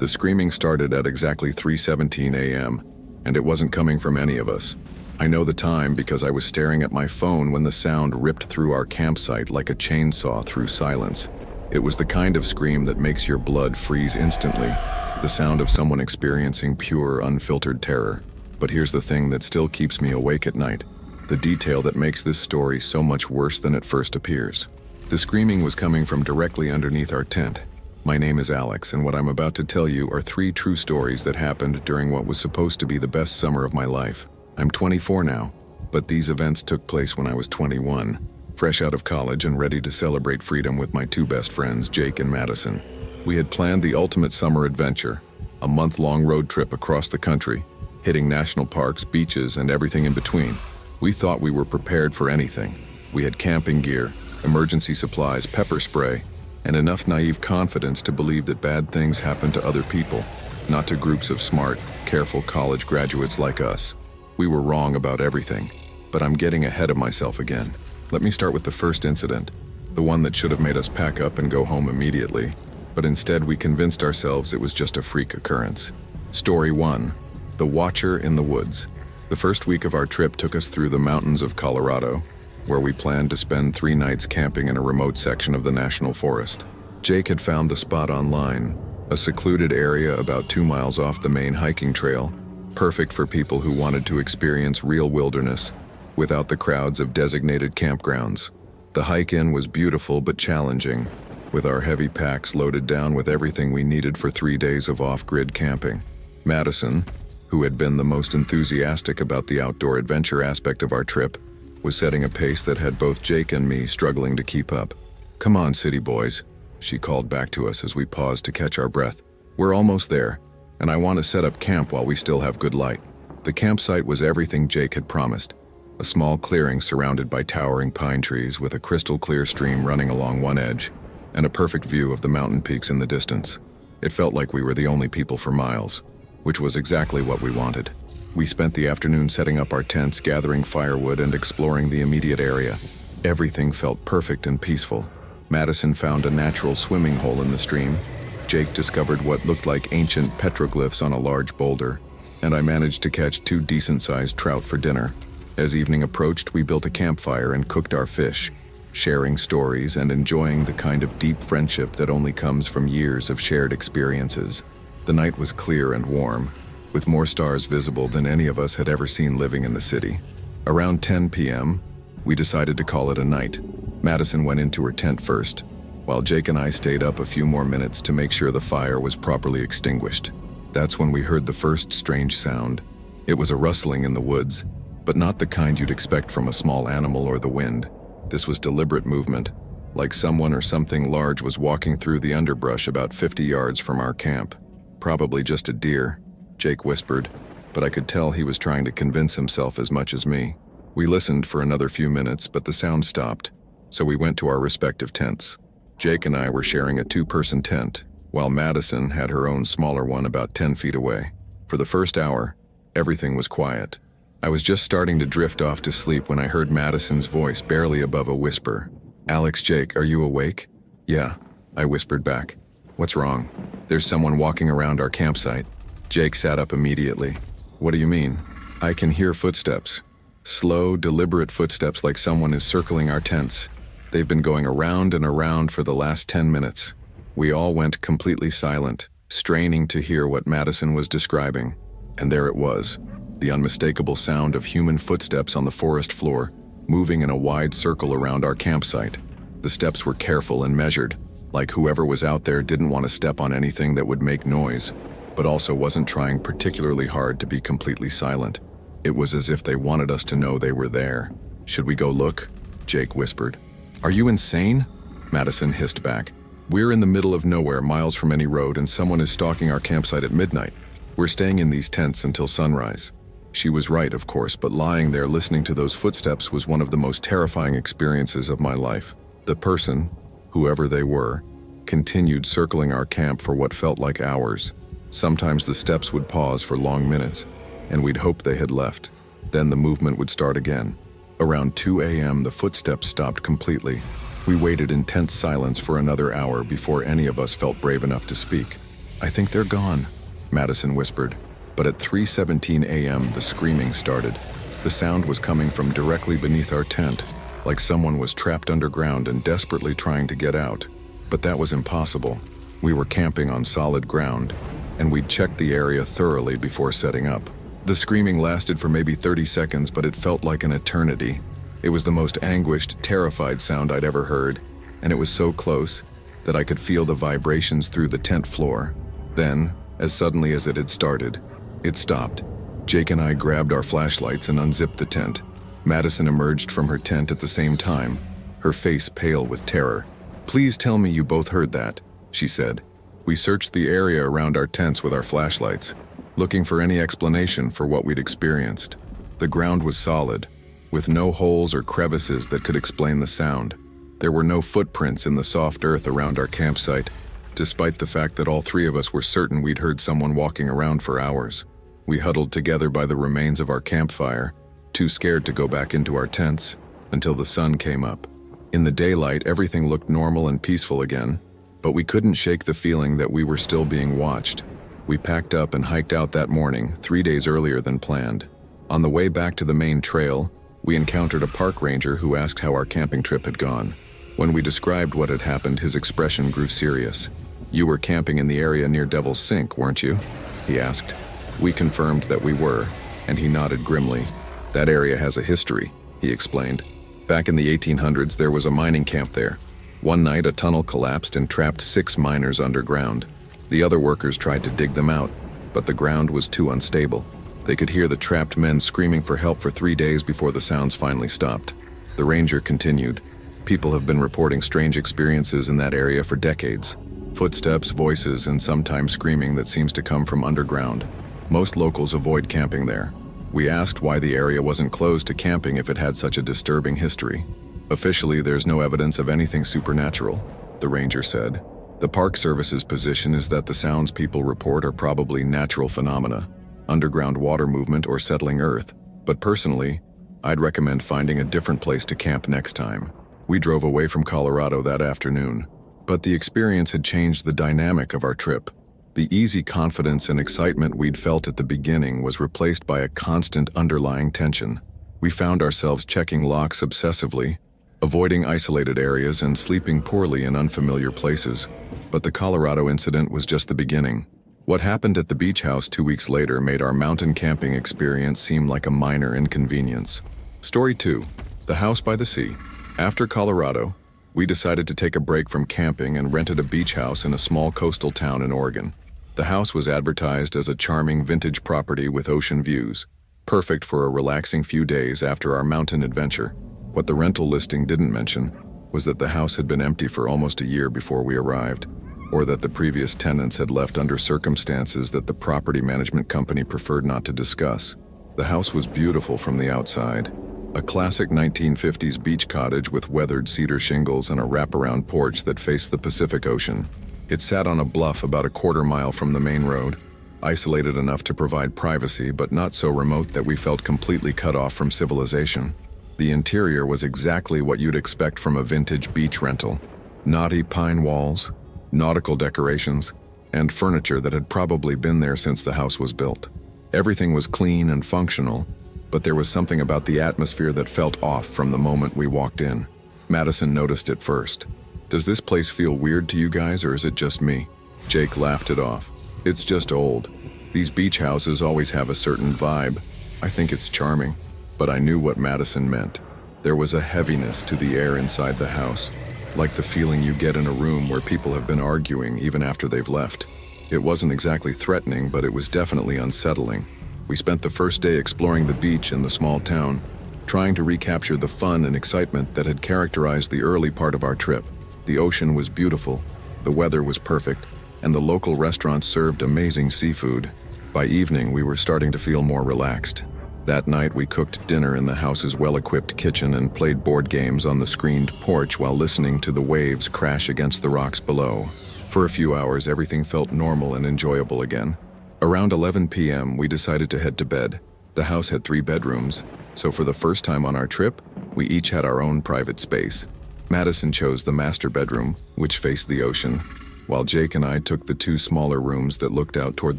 The screaming started at exactly 3:17 a.m., and it wasn't coming from any of us. I know the time because I was staring at my phone when the sound ripped through our campsite like a chainsaw through silence. It was the kind of scream that makes your blood freeze instantly, the sound of someone experiencing pure, unfiltered terror. But here's the thing that still keeps me awake at night, the detail that makes this story so much worse than it first appears. The screaming was coming from directly underneath our tent. My name is Alex, and what I'm about to tell you are 3 true stories that happened during what was supposed to be the best summer of my life. I'm 24 now, but these events took place when I was 21, fresh out of college and ready to celebrate freedom with my 2 best friends, Jake and Madison. We had planned the ultimate summer adventure, a month-long road trip across the country, hitting national parks, beaches, and everything in between. We thought we were prepared for anything. We had camping gear, emergency supplies, pepper spray, and enough naive confidence to believe that bad things happen to other people, not to groups of smart, careful college graduates like us. We were wrong about everything, but I'm getting ahead of myself again. Let me start with the first incident, the one that should have made us pack up and go home immediately, but instead we convinced ourselves it was just a freak occurrence. Story 1. The Watcher in the Woods. The first week of our trip took us through the mountains of Colorado, where we planned to spend 3 nights camping in a remote section of the national forest. Jake had found the spot online, a secluded area about 2 miles off the main hiking trail, perfect for people who wanted to experience real wilderness without the crowds of designated campgrounds. The hike-in was beautiful but challenging, with our heavy packs loaded down with everything we needed for 3 days of off-grid camping. Madison, who had been the most enthusiastic about the outdoor adventure aspect of our trip, was setting a pace that had both Jake and me struggling to keep up. "Come on, city boys," she called back to us as we paused to catch our breath. "We're almost there, and I want to set up camp while we still have good light." The campsite was everything Jake had promised. A small clearing surrounded by towering pine trees with a crystal-clear stream running along one edge, and a perfect view of the mountain peaks in the distance. It felt like we were the only people for miles, which was exactly what we wanted. We spent the afternoon setting up our tents, gathering firewood, and exploring the immediate area. Everything felt perfect and peaceful. Madison found a natural swimming hole in the stream. Jake discovered what looked like ancient petroglyphs on a large boulder, and I managed to catch 2 decent-sized trout for dinner. As evening approached, we built a campfire and cooked our fish, sharing stories and enjoying the kind of deep friendship that only comes from years of shared experiences. The night was clear and warm, with more stars visible than any of us had ever seen living in the city. Around 10 p.m., we decided to call it a night. Madison went into her tent first, while Jake and I stayed up a few more minutes to make sure the fire was properly extinguished. That's when we heard the first strange sound. It was a rustling in the woods, but not the kind you'd expect from a small animal or the wind. This was deliberate movement, like someone or something large was walking through the underbrush about 50 yards from our camp. "Probably just a deer," Jake whispered, but I could tell he was trying to convince himself as much as me. We listened for another few minutes, but the sound stopped, so we went to our respective tents. Jake and I were sharing a 2-person tent, while Madison had her own smaller one about 10 feet away. For the first hour, everything was quiet. I was just starting to drift off to sleep when I heard Madison's voice barely above a whisper. "Alex, Jake, are you awake?" "Yeah," I whispered back. "What's wrong?" "There's someone walking around our campsite." Jake sat up immediately. "What do you mean?" "I can hear footsteps. Slow, deliberate footsteps like someone is circling our tents. They've been going around and around for the last 10 minutes. We all went completely silent, straining to hear what Madison was describing. And there it was, the unmistakable sound of human footsteps on the forest floor, moving in a wide circle around our campsite. The steps were careful and measured, like whoever was out there didn't want to step on anything that would make noise, but also wasn't trying particularly hard to be completely silent. It was as if they wanted us to know they were there. "Should we go look?" Jake whispered. "Are you insane?" Madison hissed back. "We're in the middle of nowhere, miles from any road, and someone is stalking our campsite at midnight. We're staying in these tents until sunrise." She was right, of course, but lying there listening to those footsteps was one of the most terrifying experiences of my life. The person, whoever they were, continued circling our camp for what felt like hours. Sometimes the steps would pause for long minutes, and we'd hoped they had left. Then the movement would start again. Around 2 a.m., the footsteps stopped completely. We waited in tense silence for another hour before any of us felt brave enough to speak. "I think they're gone," Madison whispered. But at 3:17 a.m., the screaming started. The sound was coming from directly beneath our tent, like someone was trapped underground and desperately trying to get out. But that was impossible. We were camping on solid ground, and we'd checked the area thoroughly before setting up. The screaming lasted for maybe 30 seconds, but it felt like an eternity. It was the most anguished, terrified sound I'd ever heard, and it was so close that I could feel the vibrations through the tent floor. Then, as suddenly as it had started, it stopped. Jake and I grabbed our flashlights and unzipped the tent. Madison emerged from her tent at the same time, her face pale with terror. "Please tell me you both heard that," she said. We searched the area around our tents with our flashlights, looking for any explanation for what we'd experienced. The ground was solid, with no holes or crevices that could explain the sound. There were no footprints in the soft earth around our campsite, despite the fact that all three of us were certain we'd heard someone walking around for hours. We huddled together by the remains of our campfire, too scared to go back into our tents, until the sun came up. In the daylight, everything looked normal and peaceful again, but we couldn't shake the feeling that we were still being watched. We packed up and hiked out that morning, 3 days earlier than planned. On the way back to the main trail, we encountered a park ranger who asked how our camping trip had gone. When we described what had happened, his expression grew serious. "You were camping in the area near Devil's Sink, weren't you?" he asked. We confirmed that we were, and he nodded grimly. "That area has a history," he explained. "Back in the 1800s, there was a mining camp there. One night, a tunnel collapsed and trapped 6 miners underground. The other workers tried to dig them out, but the ground was too unstable. They could hear the trapped men screaming for help for 3 days before the sounds finally stopped." The ranger continued. "People have been reporting strange experiences in that area for decades. Footsteps, voices, and sometimes screaming that seems to come from underground. Most locals avoid camping there." We asked why the area wasn't closed to camping if it had such a disturbing history. "Officially, there's no evidence of anything supernatural," the ranger said. "The Park Service's position is that the sounds people report are probably natural phenomena, underground water movement or settling earth, but personally, I'd recommend finding a different place to camp next time." We drove away from Colorado that afternoon, but the experience had changed the dynamic of our trip. The easy confidence and excitement we'd felt at the beginning was replaced by a constant underlying tension. We found ourselves checking locks obsessively, avoiding isolated areas and sleeping poorly in unfamiliar places. But the Colorado incident was just the beginning. What happened at the beach house 2 weeks later made our mountain camping experience seem like a minor inconvenience. Story 2. The House by the Sea. After Colorado, we decided to take a break from camping and rented a beach house in a small coastal town in Oregon. The house was advertised as a charming vintage property with ocean views, perfect for a relaxing few days after our mountain adventure. What the rental listing didn't mention was that the house had been empty for almost a year before we arrived, or that the previous tenants had left under circumstances that the property management company preferred not to discuss. The house was beautiful from the outside. A classic 1950s beach cottage with weathered cedar shingles and a wraparound porch that faced the Pacific Ocean. It sat on a bluff about a quarter-mile from the main road, isolated enough to provide privacy but not so remote that we felt completely cut off from civilization. The interior was exactly what you'd expect from a vintage beach rental. Knotty pine walls, nautical decorations, and furniture that had probably been there since the house was built. Everything was clean and functional, but there was something about the atmosphere that felt off from the moment we walked in. Madison noticed it first. "Does this place feel weird to you guys, or is it just me?" Jake laughed it off. "It's just old. These beach houses always have a certain vibe. I think it's charming." But I knew what Madison meant. There was a heaviness to the air inside the house, like the feeling you get in a room where people have been arguing even after they've left. It wasn't exactly threatening, but it was definitely unsettling. We spent the first day exploring the beach and the small town, trying to recapture the fun and excitement that had characterized the early part of our trip. The ocean was beautiful, the weather was perfect, and the local restaurants served amazing seafood. By evening, we were starting to feel more relaxed. That night, we cooked dinner in the house's well-equipped kitchen and played board games on the screened porch while listening to the waves crash against the rocks below. For a few hours, everything felt normal and enjoyable again. Around 11 p.m., we decided to head to bed. The house had 3 bedrooms, so for the first time on our trip, we each had our own private space. Madison chose the master bedroom, which faced the ocean, while Jake and I took the two smaller rooms that looked out toward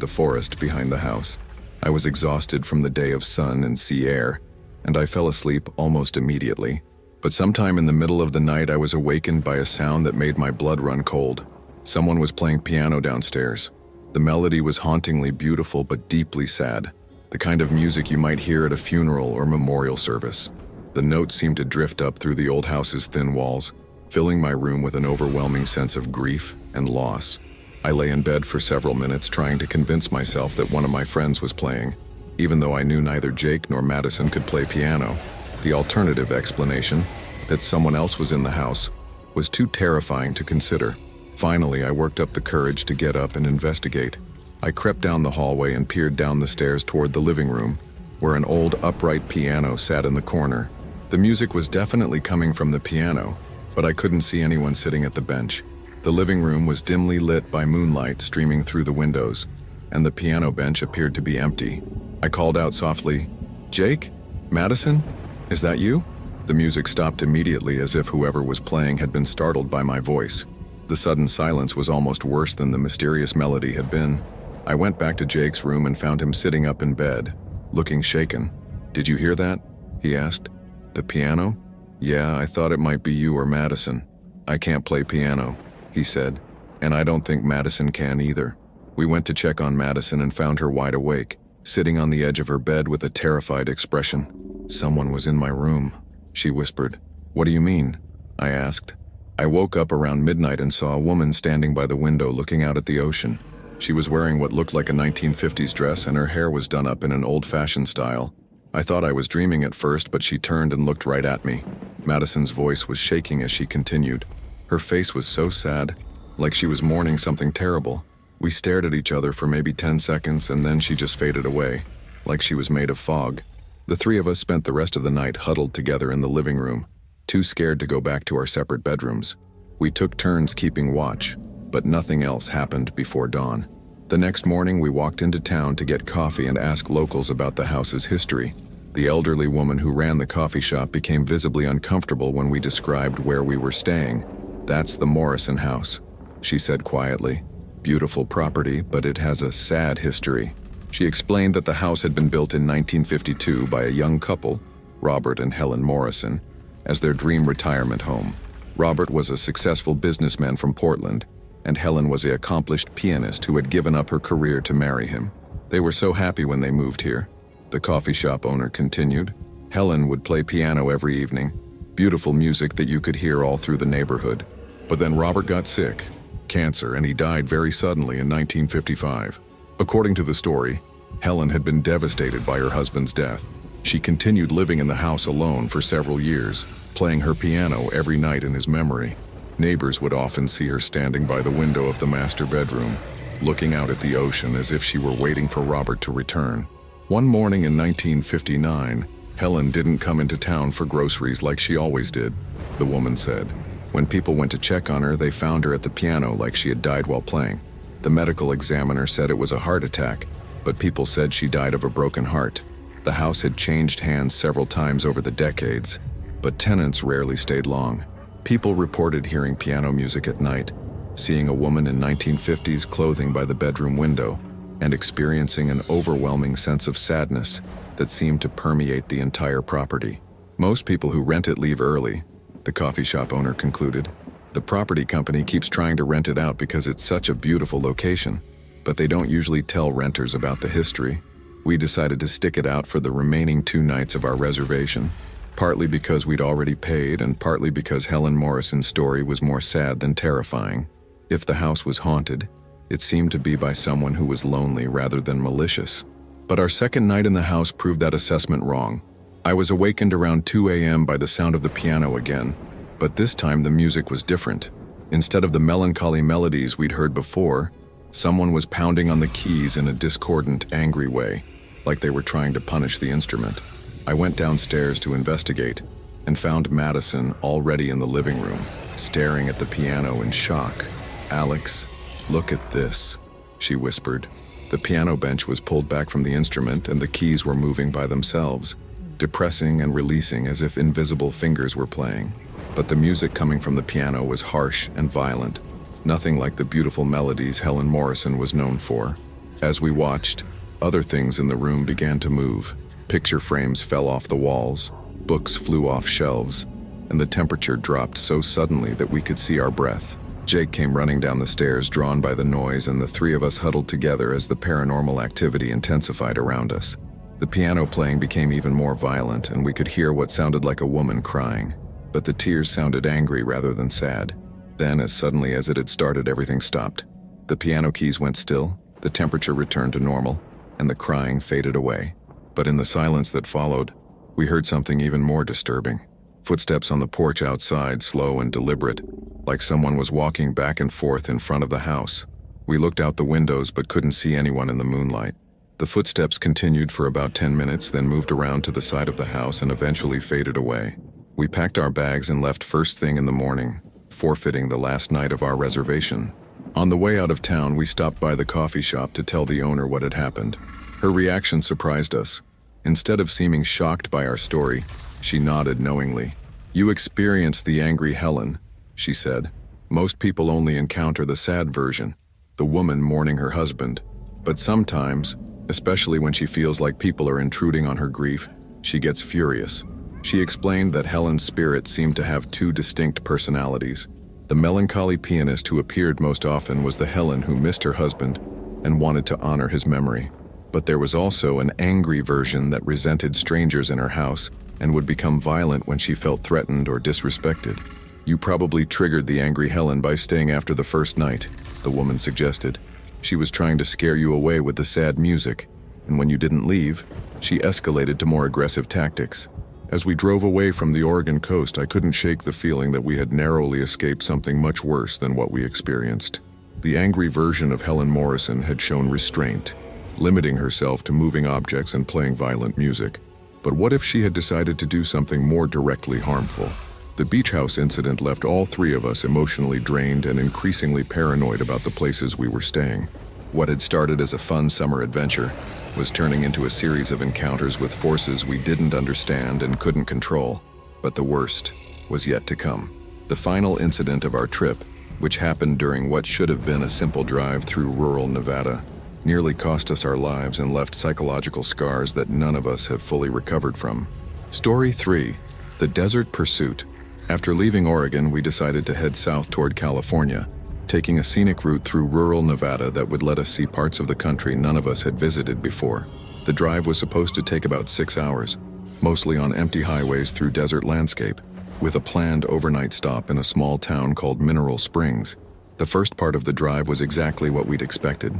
the forest behind the house. I was exhausted from the day of sun and sea air, and I fell asleep almost immediately. But sometime in the middle of the night, I was awakened by a sound that made my blood run cold. Someone was playing piano downstairs. The melody was hauntingly beautiful but deeply sad, the kind of music you might hear at a funeral or memorial service. The notes seemed to drift up through the old house's thin walls, filling my room with an overwhelming sense of grief and loss. I lay in bed for several minutes trying to convince myself that one of my friends was playing, even though I knew neither Jake nor Madison could play piano. The alternative explanation, that someone else was in the house, was too terrifying to consider. Finally, I worked up the courage to get up and investigate. I crept down the hallway and peered down the stairs toward the living room, where an old upright piano sat in the corner. The music was definitely coming from the piano, but I couldn't see anyone sitting at the bench. The living room was dimly lit by moonlight streaming through the windows, and the piano bench appeared to be empty. I called out softly, "Jake? Madison? Is that you?" The music stopped immediately, as if whoever was playing had been startled by my voice. The sudden silence was almost worse than the mysterious melody had been. I went back to Jake's room and found him sitting up in bed, looking shaken. "Did you hear that?" he asked. "The piano? Yeah, I thought it might be you or Madison. I can't play piano," he said, "and I don't think Madison can either." We went to check on Madison and found her wide awake, sitting on the edge of her bed with a terrified expression. "Someone was in my room," she whispered. "What do you mean?" I asked. I woke up around midnight and saw a woman standing by the window looking out at the ocean. She was wearing what looked like a 1950s dress, and her hair was done up in an old-fashioned style. I thought I was dreaming at first, but she turned and looked right at me. Madison's voice was shaking as she continued. Her face was so sad, like she was mourning something terrible. We stared at each other for maybe 10 seconds, and then she just faded away, like she was made of fog. The three of us spent the rest of the night huddled together in the living room, too scared to go back to our separate bedrooms. We took turns keeping watch, but nothing else happened before dawn. The next morning, we walked into town to get coffee and ask locals about the house's history. The elderly woman who ran the coffee shop became visibly uncomfortable when we described where we were staying. "That's the Morrison house," she said quietly. "Beautiful property, but it has a sad history." She explained that the house had been built in 1952 by a young couple, Robert and Helen Morrison, as their dream retirement home. Robert was a successful businessman from Portland, and Helen was an accomplished pianist who had given up her career to marry him. They were so happy when they moved here. The coffee shop owner continued. Helen would play piano every evening, beautiful music that you could hear all through the neighborhood. But then Robert got sick, cancer, and he died very suddenly in 1955. According to the story, Helen had been devastated by her husband's death. She continued living in the house alone for several years, playing her piano every night in his memory. Neighbors would often see her standing by the window of the master bedroom, looking out at the ocean as if she were waiting for Robert to return. One morning in 1959, Helen didn't come into town for groceries like she always did, the woman said. When people went to check on her, they found her at the piano like she had died while playing. The medical examiner said it was a heart attack, but people said she died of a broken heart. The house had changed hands several times over the decades, but tenants rarely stayed long. People reported hearing piano music at night, seeing a woman in 1950s clothing by the bedroom window, and experiencing an overwhelming sense of sadness that seemed to permeate the entire property. Most people who rent it leave early, the coffee shop owner concluded. The property company keeps trying to rent it out because it's such a beautiful location, but they don't usually tell renters about the history. We decided to stick it out for the remaining 2 nights of our reservation, partly because we'd already paid and partly because Helen Morrison's story was more sad than terrifying. If the house was haunted, it seemed to be by someone who was lonely rather than malicious. But our second night in the house proved that assessment wrong. I was awakened around 2 a.m. by the sound of the piano again, but this time the music was different. Instead of the melancholy melodies we'd heard before, someone was pounding on the keys in a discordant, angry way, like they were trying to punish the instrument. I went downstairs to investigate and found Madison already in the living room, staring at the piano in shock. "Alex, look at this," she whispered. The piano bench was pulled back from the instrument and the keys were moving by themselves, depressing and releasing as if invisible fingers were playing. But the music coming from the piano was harsh and violent, nothing like the beautiful melodies Helen Morrison was known for. As we watched, other things in the room began to move. Picture frames fell off the walls, books flew off shelves, and the temperature dropped so suddenly that we could see our breath. Jake came running down the stairs, drawn by the noise, and the three of us huddled together as the paranormal activity intensified around us. The piano playing became even more violent, and we could hear what sounded like a woman crying. But the tears sounded angry rather than sad. Then, as suddenly as it had started, everything stopped. The piano keys went still, the temperature returned to normal, and the crying faded away. But in the silence that followed, we heard something even more disturbing. Footsteps on the porch outside, slow and deliberate, like someone was walking back and forth in front of the house. We looked out the windows but couldn't see anyone in the moonlight. The footsteps continued for about 10 minutes, then moved around to the side of the house and eventually faded away. We packed our bags and left first thing in the morning, forfeiting the last night of our reservation. On the way out of town, we stopped by the coffee shop to tell the owner what had happened. Her reaction surprised us. Instead of seeming shocked by our story, she nodded knowingly. "You experienced the angry Helen," she said. "Most people only encounter the sad version, the woman mourning her husband. But sometimes, especially when she feels like people are intruding on her grief, she gets furious." She explained that Helen's spirit seemed to have two distinct personalities. The melancholy pianist who appeared most often was the Helen who missed her husband and wanted to honor his memory. But there was also an angry version that resented strangers in her house and would become violent when she felt threatened or disrespected. "You probably triggered the angry Helen by staying after the first night," the woman suggested. "She was trying to scare you away with the sad music, and when you didn't leave, she escalated to more aggressive tactics. As we drove away from the Oregon coast, I couldn't shake the feeling that we had narrowly escaped something much worse than what we experienced." The angry version of Helen Morrison had shown restraint, limiting herself to moving objects and playing violent music. But what if she had decided to do something more directly harmful? The beach house incident left all three of us emotionally drained and increasingly paranoid about the places we were staying. What had started as a fun summer adventure was turning into a series of encounters with forces we didn't understand and couldn't control. But the worst was yet to come. The final incident of our trip, which happened during what should have been a simple drive through rural Nevada, nearly cost us our lives and left psychological scars that none of us have fully recovered from. Story 3: The Desert Pursuit. After leaving Oregon, we decided to head south toward California, taking a scenic route through rural Nevada that would let us see parts of the country none of us had visited before. The drive was supposed to take about 6 hours, mostly on empty highways through desert landscape, with a planned overnight stop in a small town called Mineral Springs. The first part of the drive was exactly what we'd expected.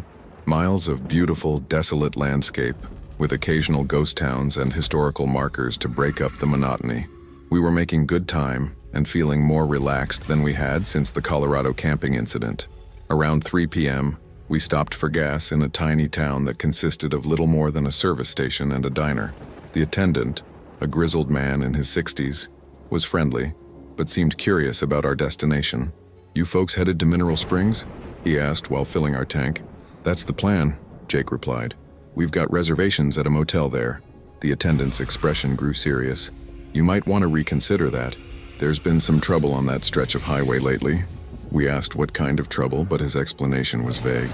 Miles of beautiful, desolate landscape, with occasional ghost towns and historical markers to break up the monotony. We were making good time and feeling more relaxed than we had since the Colorado camping incident. Around 3 p.m., we stopped for gas in a tiny town that consisted of little more than a service station and a diner. The attendant, a grizzled man in his 60s, was friendly, but seemed curious about our destination. "You folks headed to Mineral Springs?" he asked while filling our tank. "That's the plan," Jake replied. "We've got reservations at a motel there." The attendant's expression grew serious. "You might want to reconsider that. There's been some trouble on that stretch of highway lately." We asked what kind of trouble, but his explanation was vague.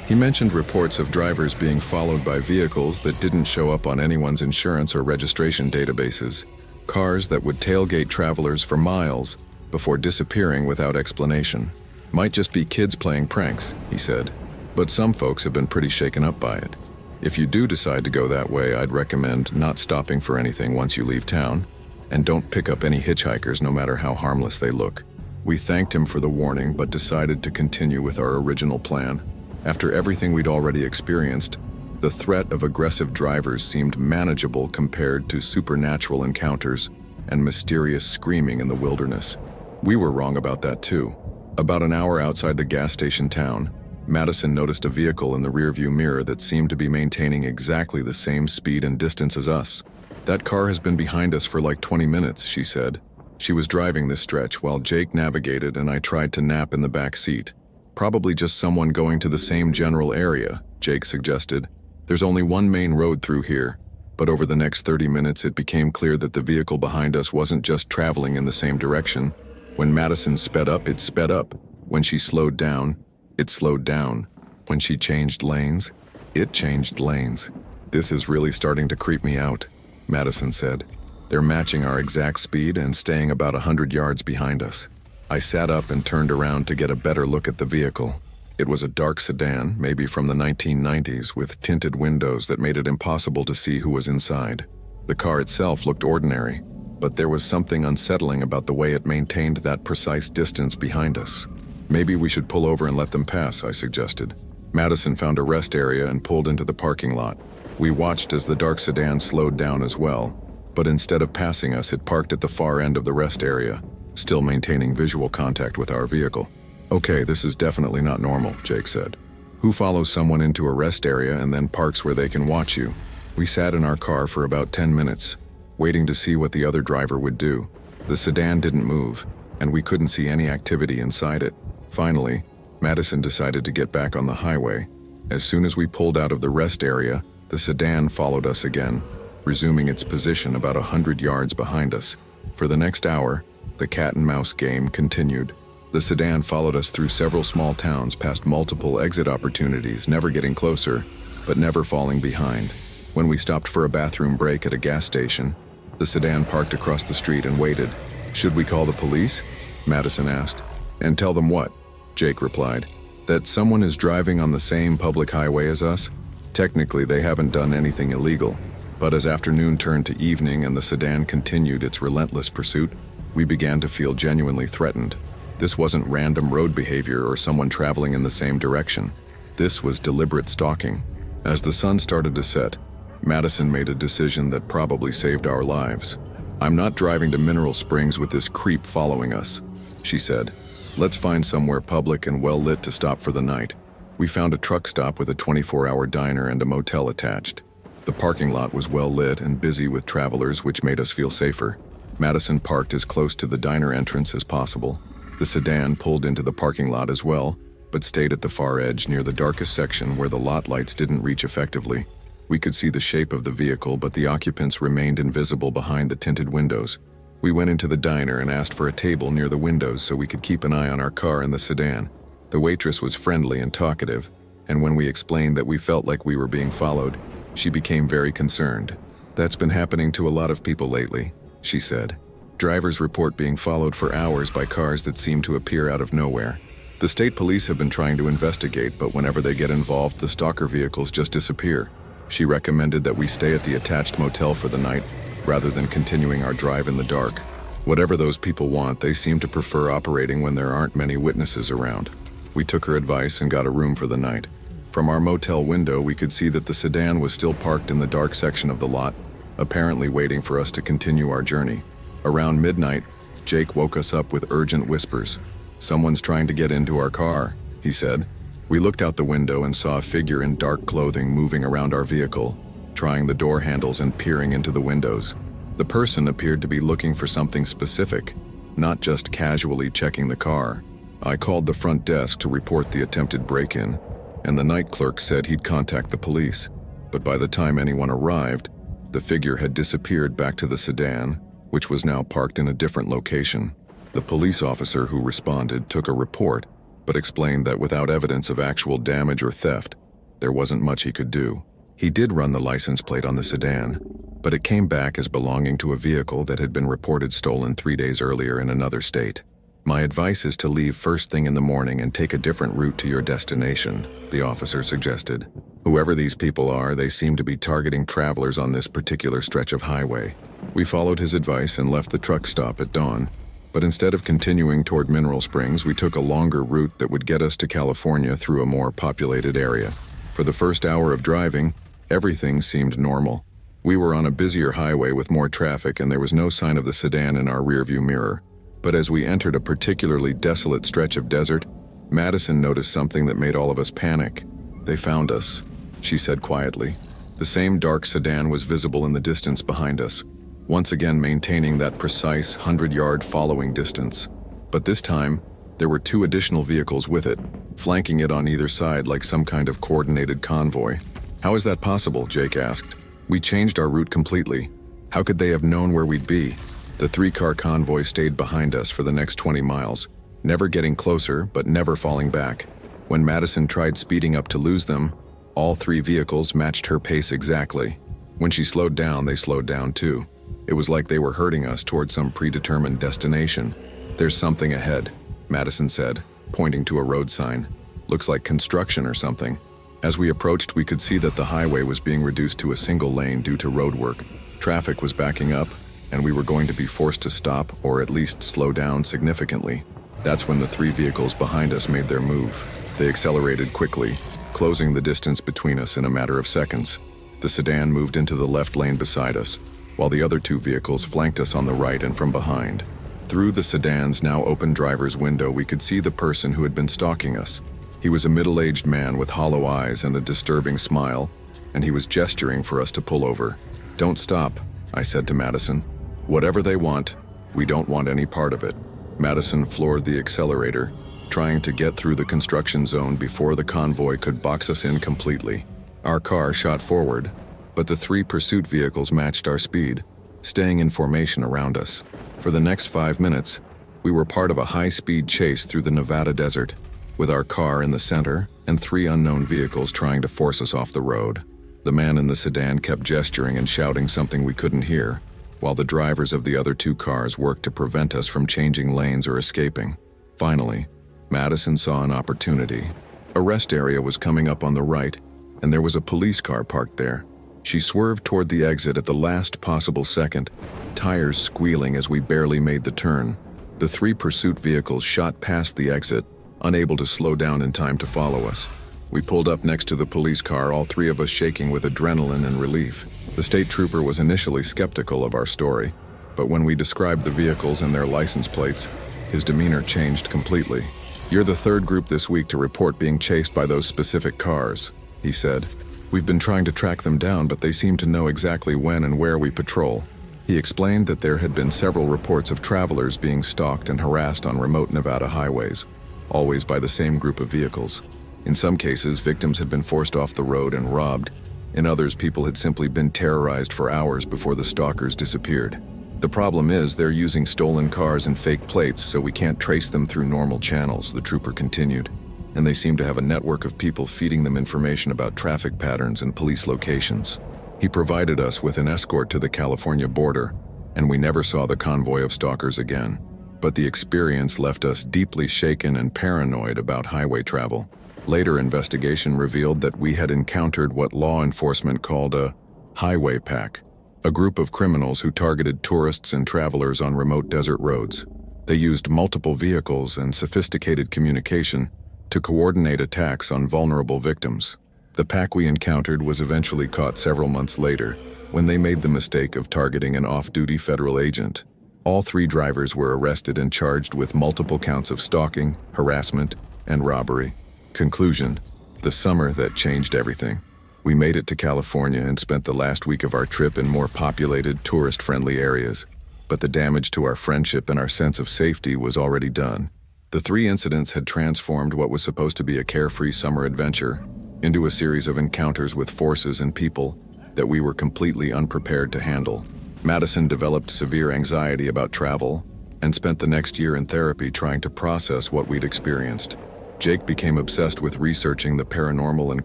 He mentioned reports of drivers being followed by vehicles that didn't show up on anyone's insurance or registration databases. Cars that would tailgate travelers for miles before disappearing without explanation. "Might just be kids playing pranks," he said. "But some folks have been pretty shaken up by it. If you do decide to go that way, I'd recommend not stopping for anything once you leave town, and don't pick up any hitchhikers no matter how harmless they look." We thanked him for the warning, but decided to continue with our original plan. After everything we'd already experienced, the threat of aggressive drivers seemed manageable compared to supernatural encounters and mysterious screaming in the wilderness. We were wrong about that too. About an hour outside the gas station town, Madison noticed a vehicle in the rearview mirror that seemed to be maintaining exactly the same speed and distance as us. "That car has been behind us for like 20 minutes, she said. She was driving this stretch while Jake navigated and I tried to nap in the back seat. "Probably just someone going to the same general area," Jake suggested. "There's only one main road through here." But over the next 30 minutes it became clear that the vehicle behind us wasn't just traveling in the same direction. When Madison sped up, it sped up, When she slowed down, it slowed down. When she changed lanes, it changed lanes. "This is really starting to creep me out," Madison said. "They're matching our exact speed and staying about 100 yards behind us." I sat up and turned around to get a better look at the vehicle. It was a dark sedan, maybe from the 1990s, with tinted windows that made it impossible to see who was inside. The car itself looked ordinary, but there was something unsettling about the way it maintained that precise distance behind us. "Maybe we should pull over and let them pass," I suggested. Madison found a rest area and pulled into the parking lot. We watched as the dark sedan slowed down as well, but instead of passing us, it parked at the far end of the rest area, still maintaining visual contact with our vehicle. "Okay, this is definitely not normal," Jake said. "Who follows someone into a rest area and then parks where they can watch you?" We sat in our car for about 10 minutes, waiting to see what the other driver would do. The sedan didn't move, and we couldn't see any activity inside it. Finally, Madison decided to get back on the highway. As soon as we pulled out of the rest area, the sedan followed us again, resuming its position about 100 yards behind us. For the next hour, the cat-and-mouse game continued. The sedan followed us through several small towns, past multiple exit opportunities, never getting closer, but never falling behind. When we stopped for a bathroom break at a gas station, the sedan parked across the street and waited. "Should we call the police?" Madison asked. "And tell them what?" Jake replied. "That someone is driving on the same public highway as us? Technically, they haven't done anything illegal. But as afternoon turned to evening and the sedan continued its relentless pursuit, we began to feel genuinely threatened. This wasn't random road behavior or someone traveling in the same direction. This was deliberate stalking. As the sun started to set, Madison made a decision that probably saved our lives. "I'm not driving to Mineral Springs with this creep following us," she said. "Let's find somewhere public and well-lit to stop for the night." We found a truck stop with a 24-hour diner and a motel attached. The parking lot was well-lit and busy with travelers, which made us feel safer. Madison parked as close to the diner entrance as possible. The sedan pulled into the parking lot as well, but stayed at the far edge near the darkest section where the lot lights didn't reach effectively. We could see the shape of the vehicle, but the occupants remained invisible behind the tinted windows. We went into the diner and asked for a table near the windows so we could keep an eye on our car and the sedan. The waitress was friendly and talkative, and when we explained that we felt like we were being followed, she became very concerned. "That's been happening to a lot of people lately," she said. "Drivers report being followed for hours by cars that seem to appear out of nowhere. The state police have been trying to investigate, but whenever they get involved, the stalker vehicles just disappear." She recommended that we stay at the attached motel for the night, rather than continuing our drive in the dark. Whatever those people want, they seem to prefer operating when there aren't many witnesses around. We took her advice and got a room for the night. From our motel window, we could see that the sedan was still parked in the dark section of the lot, apparently waiting for us to continue our journey. Around midnight, Jake woke us up with urgent whispers. "Someone's trying to get into our car," he said. We looked out the window and saw a figure in dark clothing moving around our vehicle, trying the door handles and peering into the windows. The person appeared to be looking for something specific, not just casually checking the car. I called the front desk to report the attempted break-in, and the night clerk said he'd contact the police. But by the time anyone arrived, the figure had disappeared back to the sedan, which was now parked in a different location. The police officer who responded took a report, but explained that without evidence of actual damage or theft, there wasn't much he could do. He did run the license plate on the sedan, but it came back as belonging to a vehicle that had been reported stolen 3 days earlier in another state. "My advice is to leave first thing in the morning and take a different route to your destination," the officer suggested. "Whoever these people are, they seem to be targeting travelers on this particular stretch of highway." We followed his advice and left the truck stop at dawn. But instead of continuing toward Mineral Springs, we took a longer route that would get us to California through a more populated area. For the first hour of driving, everything seemed normal. We were on a busier highway with more traffic, and there was no sign of the sedan in our rearview mirror. But as we entered a particularly desolate stretch of desert, Madison noticed something that made all of us panic. "They found us," she said quietly. The same dark sedan was visible in the distance behind us, once again maintaining that precise 100-yard following distance. But this time, there were 2 additional vehicles with it, flanking it on either side like some kind of coordinated convoy. "How is that possible?" Jake asked. "We changed our route completely. How could they have known where we'd be?" The 3-car convoy stayed behind us for the next 20 miles, never getting closer but never falling back. When Madison tried speeding up to lose them, all three vehicles matched her pace exactly. When she slowed down, they slowed down too. It was like they were herding us toward some predetermined destination. "There's something ahead," Madison said, pointing to a road sign. "Looks like construction or something." As we approached, we could see that the highway was being reduced to a single lane due to road work. Traffic was backing up, and we were going to be forced to stop or at least slow down significantly. That's when the three vehicles behind us made their move. They accelerated quickly, closing the distance between us in a matter of seconds. The sedan moved into the left lane beside us, while the other two vehicles flanked us on the right and from behind. Through the sedan's now open driver's window, we could see the person who had been stalking us. He was a middle-aged man with hollow eyes and a disturbing smile, and he was gesturing for us to pull over. "Don't stop," I said to Madison. "Whatever they want, we don't want any part of it." Madison floored the accelerator, trying to get through the construction zone before the convoy could box us in completely. Our car shot forward, but the three pursuit vehicles matched our speed, staying in formation around us. For the next 5 minutes, we were part of a high-speed chase through the Nevada desert, with our car in the center and three unknown vehicles trying to force us off the road. The man in the sedan kept gesturing and shouting something we couldn't hear, while the drivers of the other two cars worked to prevent us from changing lanes or escaping. Finally, Madison saw an opportunity. A rest area was coming up on the right, and there was a police car parked there. She swerved toward the exit at the last possible second, tires squealing as we barely made the turn. The three pursuit vehicles shot past the exit, unable to slow down in time to follow us. We pulled up next to the police car, all three of us shaking with adrenaline and relief. The state trooper was initially skeptical of our story, but when we described the vehicles and their license plates, his demeanor changed completely. "You're the third group this week to report being chased by those specific cars," he said. "We've been trying to track them down, but they seem to know exactly when and where we patrol." He explained that there had been several reports of travelers being stalked and harassed on remote Nevada highways, always by the same group of vehicles. In some cases, victims had been forced off the road and robbed. In others, people had simply been terrorized for hours before the stalkers disappeared. "The problem is they're using stolen cars and fake plates, so we can't trace them through normal channels," the trooper continued. "And they seem to have a network of people feeding them information about traffic patterns and police locations." He provided us with an escort to the California border, and we never saw the convoy of stalkers again. But the experience left us deeply shaken and paranoid about highway travel. Later investigation revealed that we had encountered what law enforcement called a highway pack, a group of criminals who targeted tourists and travelers on remote desert roads. They used multiple vehicles and sophisticated communication to coordinate attacks on vulnerable victims. The pack we encountered was eventually caught several months later, when they made the mistake of targeting an off-duty federal agent. All three drivers were arrested and charged with multiple counts of stalking, harassment, and robbery. Conclusion: the summer that changed everything. We made it to California and spent the last week of our trip in more populated, tourist-friendly areas. But the damage to our friendship and our sense of safety was already done. The three incidents had transformed what was supposed to be a carefree summer adventure into a series of encounters with forces and people that we were completely unprepared to handle. Madison developed severe anxiety about travel and spent the next year in therapy trying to process what we'd experienced. Jake became obsessed with researching the paranormal and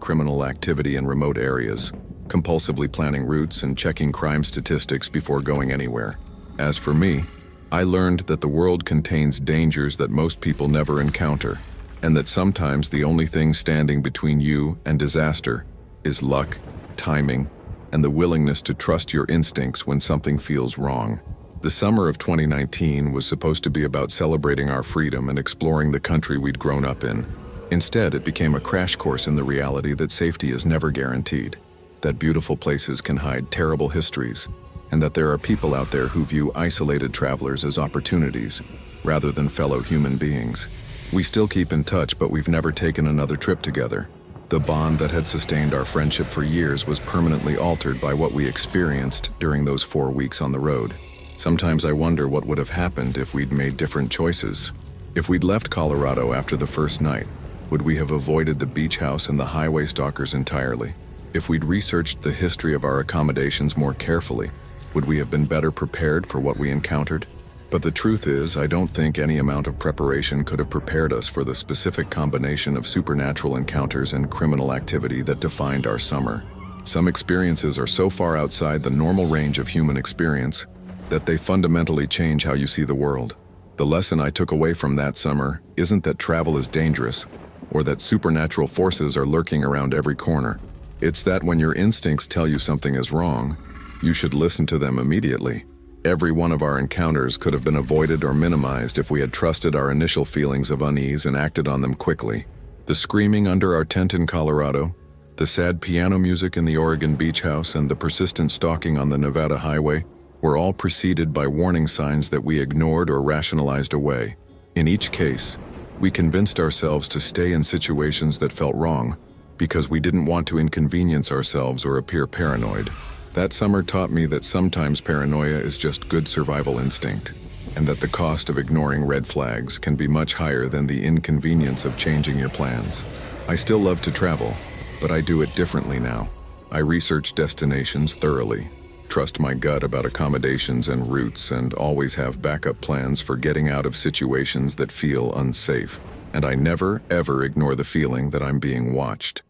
criminal activity in remote areas, compulsively planning routes and checking crime statistics before going anywhere. As for me, I learned that the world contains dangers that most people never encounter, and that sometimes the only thing standing between you and disaster is luck, timing, and the willingness to trust your instincts when something feels wrong. The summer of 2019 was supposed to be about celebrating our freedom and exploring the country we'd grown up in. Instead, it became a crash course in the reality that safety is never guaranteed, that beautiful places can hide terrible histories, and that there are people out there who view isolated travelers as opportunities rather than fellow human beings. We still keep in touch, but we've never taken another trip together. The bond that had sustained our friendship for years was permanently altered by what we experienced during those 4 weeks on the road. Sometimes I wonder what would have happened if we'd made different choices. If we'd left Colorado after the first night, would we have avoided the beach house and the highway stalkers entirely? If we'd researched the history of our accommodations more carefully, would we have been better prepared for what we encountered? But the truth is, I don't think any amount of preparation could have prepared us for the specific combination of supernatural encounters and criminal activity that defined our summer. Some experiences are so far outside the normal range of human experience that they fundamentally change how you see the world. The lesson I took away from that summer isn't that travel is dangerous or that supernatural forces are lurking around every corner. It's that when your instincts tell you something is wrong, you should listen to them immediately. Every one of our encounters could have been avoided or minimized if we had trusted our initial feelings of unease and acted on them quickly. The screaming under our tent in Colorado, the sad piano music in the Oregon beach house, and the persistent stalking on the Nevada highway were all preceded by warning signs that we ignored or rationalized away. In each case, we convinced ourselves to stay in situations that felt wrong because we didn't want to inconvenience ourselves or appear paranoid. That summer taught me that sometimes paranoia is just good survival instinct, and that the cost of ignoring red flags can be much higher than the inconvenience of changing your plans. I still love to travel, but I do it differently now. I research destinations thoroughly, trust my gut about accommodations and routes, and always have backup plans for getting out of situations that feel unsafe. And I never, ever ignore the feeling that I'm being watched.